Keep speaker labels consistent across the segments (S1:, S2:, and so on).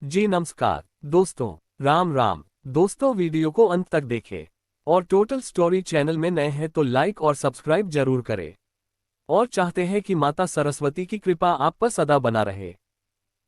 S1: जी नमस्कार दोस्तों, राम राम। दोस्तों, वीडियो को अंत तक देखें और टोटल स्टोरी चैनल में नए हैं तो लाइक और सब्सक्राइब जरूर करें और चाहते हैं कि माता सरस्वती की कृपा आप पर सदा बना रहे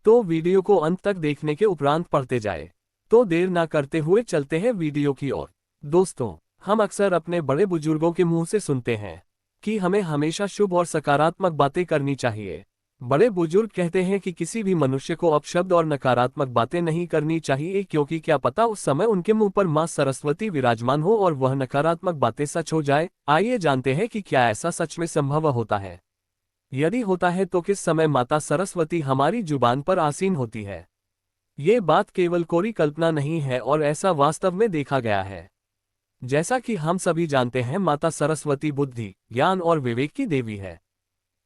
S1: तो वीडियो को अंत तक देखने के उपरांत पढ़ते जाए। तो देर ना करते हुए चलते हैं वीडियो की ओर। दोस्तों, हम अक्सर अपने बड़े बुजुर्गों के मुंह से सुनते हैं कि हमें हमेशा शुभ और सकारात्मक बातें करनी चाहिए। बड़े बुजुर्ग कहते हैं कि किसी भी मनुष्य को अपशब्द और नकारात्मक बातें नहीं करनी चाहिए, क्योंकि क्या पता उस समय उनके मुंह पर मां सरस्वती विराजमान हो और वह नकारात्मक बातें सच हो जाए। आइए जानते हैं कि क्या ऐसा सच में संभव होता है। यदि होता है तो किस समय माता सरस्वती हमारी जुबान पर आसीन होती है। ये बात केवल कोरी कल्पना नहीं है और ऐसा वास्तव में देखा गया है। जैसा कि हम सभी जानते हैं, माता सरस्वती बुद्धि, ज्ञान और विवेक की देवी है।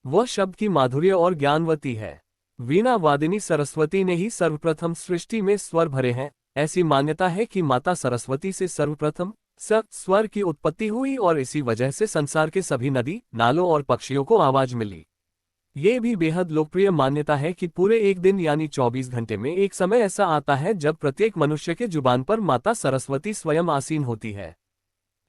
S1: वह शब्द की माधुर्य और ज्ञानवती है। वीणा वादिनी सरस्वती ने ही सर्वप्रथम सृष्टि में स्वर भरे हैं। ऐसी मान्यता है कि माता सरस्वती से सर्वप्रथम स्वर की उत्पत्ति हुई और इसी वजह से संसार के सभी नदी, नालों और पक्षियों को आवाज मिली। ये भी बेहद लोकप्रिय मान्यता है कि पूरे एक दिन यानी 24 घंटे में एक समय ऐसा आता है जब प्रत्येक मनुष्य के जुबान पर माता सरस्वती स्वयं आसीन होती है।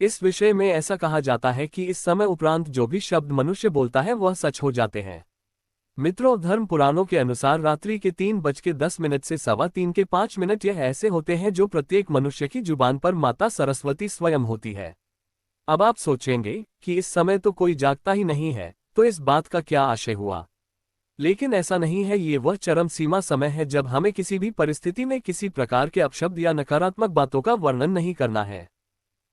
S1: इस विषय में ऐसा कहा जाता है कि इस समय उपरांत जो भी शब्द मनुष्य बोलता है वह सच हो जाते हैं। मित्रों, धर्म पुराणों के अनुसार रात्रि के 3:10 से 3:05 यह ऐसे होते हैं जो प्रत्येक मनुष्य की जुबान पर माता सरस्वती स्वयं होती है। अब आप सोचेंगे कि इस समय तो कोई जागता ही नहीं है, तो इस बात का क्या आशय हुआ। लेकिन ऐसा नहीं है। ये वह चरम सीमा समय है जब हमें किसी भी परिस्थिति में किसी प्रकार के अपशब्द या नकारात्मक बातों का वर्णन नहीं करना है।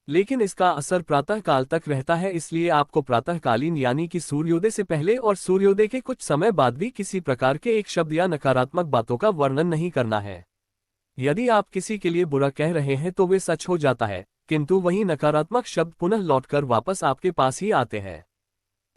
S1: लेकिन इसका असर प्रातः काल तक रहता है, इसलिए आपको प्रातःकालीन यानी कि सूर्योदय से पहले और सूर्योदय के कुछ समय बाद भी किसी प्रकार के एक शब्द या नकारात्मक बातों का वर्णन नहीं करना है। यदि आप किसी के लिए बुरा कह रहे हैं तो वे सच हो जाता है, किंतु वही नकारात्मक शब्द पुनः लौटकर वापस आपके पास ही आते हैं।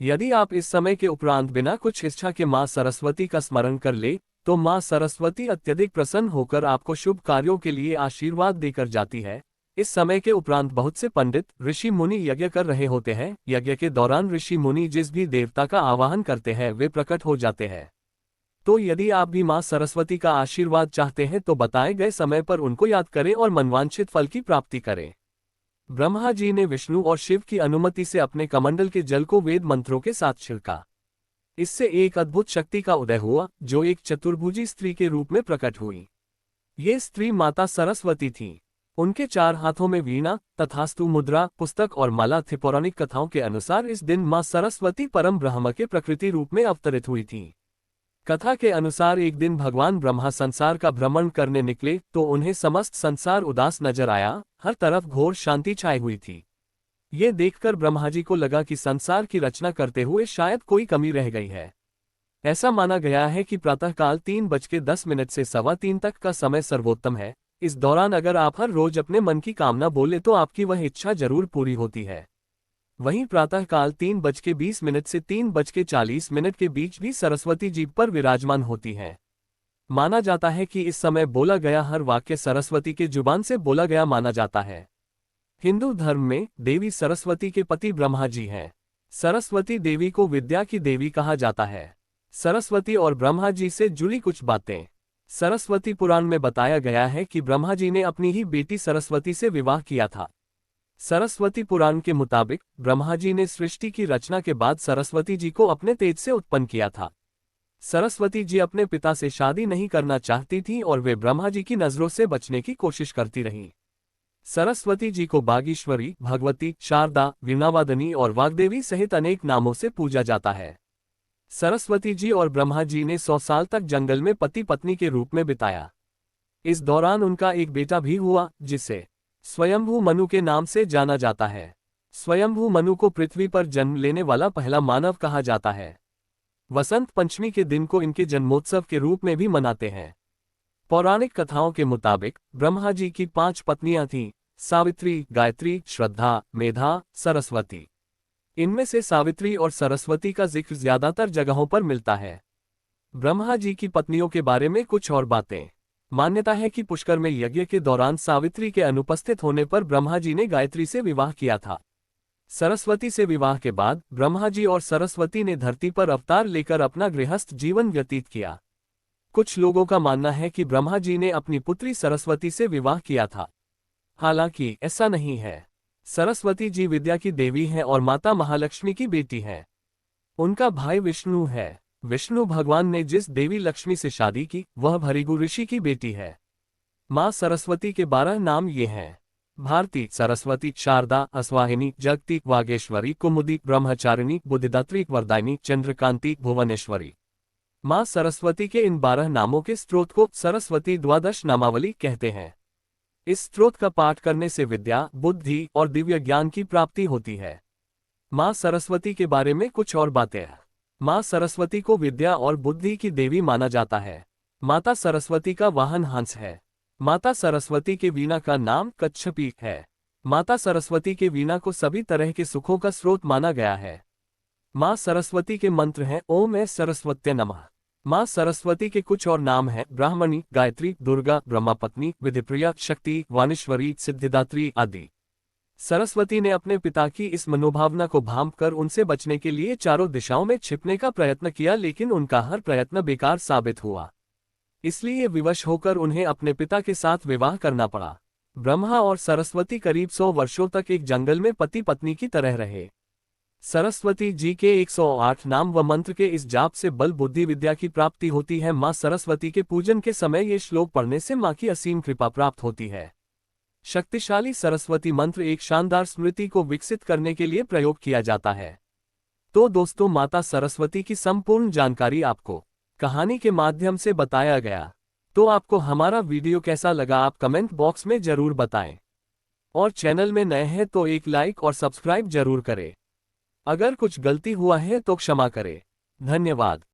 S1: यदि आप इस समय के उपरांत बिना कुछ इच्छा के मां सरस्वती का स्मरण कर ले तो मां सरस्वती अत्यधिक प्रसन्न होकर आपको शुभ कार्यों के लिए आशीर्वाद देकर जाती है। इस समय के उपरांत बहुत से पंडित, ऋषि मुनि यज्ञ कर रहे होते हैं। यज्ञ के दौरान ऋषि मुनि जिस भी देवता का आवाहन करते हैं वे प्रकट हो जाते हैं। तो यदि आप भी मां सरस्वती का आशीर्वाद चाहते हैं तो बताए गए समय पर उनको याद करें और मनवांछित फल की प्राप्ति करें। ब्रह्मा जी ने विष्णु और शिव की अनुमति से अपने कमंडल के जल को वेद मंत्रों के साथ छिड़का। इससे एक अद्भुत शक्ति का उदय हुआ जो एक चतुर्भुजी स्त्री के रूप में प्रकट हुई। ये स्त्री माता सरस्वती थी। उनके 4 हाथों में वीणा, तथास्तु मुद्रा, पुस्तक और माला थे। पौराणिक कथाओं के अनुसार इस दिन मां सरस्वती परम ब्रह्म के प्रकृति रूप में अवतरित हुई थी। कथा के अनुसार एक दिन भगवान ब्रह्मा संसार का भ्रमण करने निकले तो उन्हें समस्त संसार उदास नजर आया। हर तरफ घोर शांति छाई हुई थी। ये देखकर ब्रह्मा जी को लगा कि संसार की रचना करते हुए शायद कोई कमी रह गई है। ऐसा माना गया है कि प्रातःकाल 3:10 से 3:15 तक का समय सर्वोत्तम है। इस दौरान अगर आप हर रोज अपने मन की कामना बोले तो आपकी वह इच्छा जरूर पूरी होती है। वहीं प्रातःकाल 3:20 से 3:40 के बीच भी सरस्वती जी पर विराजमान होती हैं। माना जाता है कि इस समय बोला गया हर वाक्य सरस्वती के जुबान से बोला गया माना जाता है। हिंदू धर्म में देवी सरस्वती के पति ब्रह्मा जी हैं। सरस्वती देवी को विद्या की देवी कहा जाता है। सरस्वती और ब्रह्मा जी से जुड़ी कुछ बातें। सरस्वती पुराण में बताया गया है कि ब्रह्मा जी ने अपनी ही बेटी सरस्वती से विवाह किया था। सरस्वती पुराण के मुताबिक ब्रह्मा जी ने सृष्टि की रचना के बाद सरस्वती जी को अपने तेज से उत्पन्न किया था। सरस्वती जी अपने पिता से शादी नहीं करना चाहती थीं और वे ब्रह्मा जी की नजरों से बचने की कोशिश करती रहीं। सरस्वती जी को बागीश्वरी, भगवती, शारदा, वीणावादनी और वाग्देवी सहित अनेक नामों से पूजा जाता है। सरस्वती जी और ब्रह्मा जी ने 100 साल तक जंगल में पति पत्नी के रूप में बिताया। इस दौरान उनका एक बेटा भी हुआ जिसे स्वयंभू मनु के नाम से जाना जाता है। स्वयंभू मनु को पृथ्वी पर जन्म लेने वाला पहला मानव कहा जाता है। वसंत पंचमी के दिन को इनके जन्मोत्सव के रूप में भी मनाते हैं। पौराणिक कथाओं के मुताबिक ब्रह्मा जी की 5 पत्नियां थीं: सावित्री, गायत्री, श्रद्धा, मेधा, सरस्वती। इनमें से सावित्री और सरस्वती का जिक्र ज्यादातर जगहों पर मिलता है। ब्रह्मा जी की पत्नियों के बारे में कुछ और बातें। मान्यता है कि पुष्कर में यज्ञ के दौरान सावित्री के अनुपस्थित होने पर ब्रह्मा जी ने गायत्री से विवाह किया था। सरस्वती से विवाह के बाद ब्रह्मा जी और सरस्वती ने धरती पर अवतार लेकर अपना गृहस्थ जीवन व्यतीत किया। कुछ लोगों का मानना है कि ब्रह्मा जी ने अपनी पुत्री सरस्वती से विवाह किया था। हालांकि ऐसा नहीं है। सरस्वती जी विद्या की देवी हैं और माता महालक्ष्मी की बेटी हैं। उनका भाई विष्णु है। विष्णु भगवान ने जिस देवी लक्ष्मी से शादी की वह भृगु ऋषि की बेटी है। माँ सरस्वती के 12 नाम ये हैं: भारती, सरस्वती, शारदा, अस्वाहिनी, जगती, वागेश्वरी, कुमुदी, ब्रह्मचारिणी, बुद्धिदात्री, वरदायिनी, चंद्रकांति, भुवनेश्वरी। माँ सरस्वती के इन 12 नामों के स्त्रोत को सरस्वती द्वादश नामावली कहते हैं। इस स्त्रोत का पाठ करने से विद्या, बुद्धि और दिव्य ज्ञान की प्राप्ति होती है। माँ सरस्वती के बारे में कुछ और बातें। माँ सरस्वती को विद्या और बुद्धि की देवी माना जाता है। माता सरस्वती का वाहन हंस है। माता सरस्वती के वीणा का नाम कच्छपी है। माता सरस्वती के वीणा को सभी तरह के सुखों का स्रोत माना गया है। माँ सरस्वती के मंत्र हैं ओम ऐं सरस्वत्यै नमः। माँ सरस्वती के कुछ और नाम हैं ब्राह्मणी, गायत्री, दुर्गा, ब्रह्मपत्नी, विधिप्रिया, शक्ति, वाणीश्वरी, सिद्धिदात्री आदि। सरस्वती ने अपने पिता की इस मनोभावना को भांपकर उनसे बचने के लिए चारों दिशाओं में छिपने का प्रयत्न किया, लेकिन उनका हर प्रयत्न बेकार साबित हुआ। इसलिए विवश होकर उन्हें अपने पिता के साथ विवाह करना पड़ा। ब्रह्मा और सरस्वती करीब 100 वर्षों तक एक जंगल में पति पत्नी की तरह रहे। सरस्वती जी के 108 नाम व मंत्र के इस जाप से बल बुद्धि विद्या की प्राप्ति होती है। माँ सरस्वती के पूजन के समय ये श्लोक पढ़ने से माँ की असीम कृपा प्राप्त होती है। शक्तिशाली सरस्वती मंत्र एक शानदार स्मृति को विकसित करने के लिए प्रयोग किया जाता है। तो दोस्तों, माता सरस्वती की संपूर्ण जानकारी आपको कहानी के माध्यम से बताया गया। तो आपको हमारा वीडियो कैसा लगा आप कमेंट बॉक्स में जरूर बताएं। और चैनल में नए हैं तो एक लाइक और सब्सक्राइब जरूर करें। अगर कुछ गलती हुआ है तो क्षमा करें। धन्यवाद।